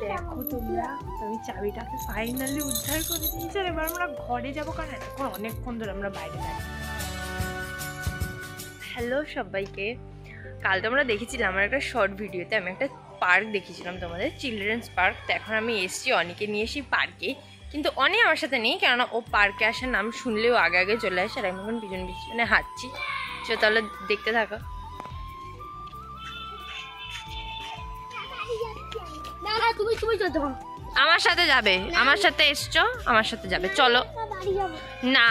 দেখো তোমরা, আমি চাবিটাকে ফাইনালি উদ্ধার করে দিয়েছি। আর এবার আমরা ঘরে যাবো, কারণ এখন অনেকক্ষণ ধরে আমরা বাইরে দাঁড়িয়ে। হ্যালো সবাইকে, কাল তোমরা দেখেছিলাম আমার একটা শর্ট ভিডিওতে আমি একটা পার্ক দেখিয়েছিলাম তোমাদের, চিলড্রেন্স পার্ক। তো এখন আমি এসছি অনিকে নিয়ে এসি পার্কে, কিন্তু অনি আমার সাথে নেই, কেননা ও পার্কে আসার নাম শুনলেও আগে আগে চলে আসে। আর আমি এখন পিছনে পিছনে হাঁটছি। চলো তাহলে দেখতে থাকো। আমার সাথে যাবে, আমার সাথে এসছো, আমার সাথে যাবে, চলো। না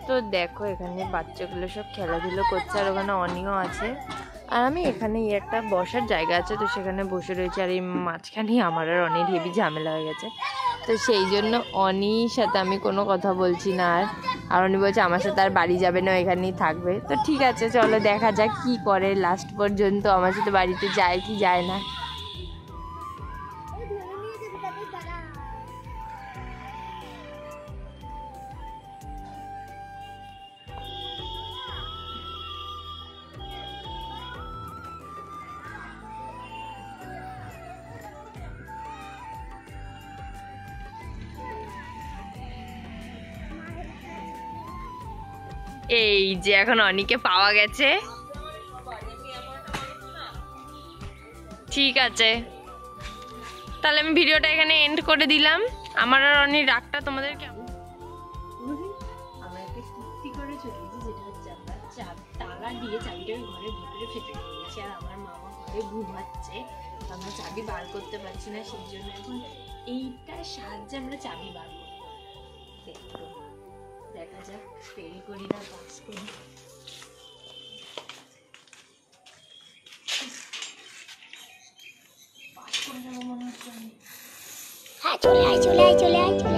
তো দেখো এখানে বাচ্চাগুলো সব খেলাধুলো করছে, আর ওখানে অনিও আছে। আর আমি এখানে একটা বসার জায়গা আছে, তো সেখানে বসে রয়েছে। আর এই মাঝখানেই আমার আর অনির হেভি ঝামেলা হয়ে গেছে, তো সেই জন্য অনির সাথে আমি কোনো কথা বলছি না। আর অনি বলছে আমার সাথে আর বাড়ি যাবে না, এখানেই থাকবে। তো ঠিক আছে, চলো দেখা যাক কি করে লাস্ট পর্যন্ত, আমার সাথে বাড়িতে যায় কি যায় না। এই যে এখন অনিকে পাওয়া গেছে। ঠিক আছে, তাহলে আমি ভিডিওটা এখানে এন্ড করে দিলাম। আমার আর অনির রাগটা তোমাদের কেমন? আমরা একটা কুর্তি করে চলে গেছি, যেটা হচ্ছে আমরা তালা দিয়ে চাবিটাকে ঘরের ভিতরে ফেটে দিয়েছি। আর আমার মামা ঘরে ঘুমাচ্ছে, আমরা চাবি বার করতে পারছি না, সেই জন্য এখন এইটার সাহায্যে আমরা চাবি বার করবো। দেখা যাক ফেল করি না পাস করি। পাস করে যাবো মনে হচ্ছে। হ্যাঁ চলে আয় চলে আয় চলে আয়।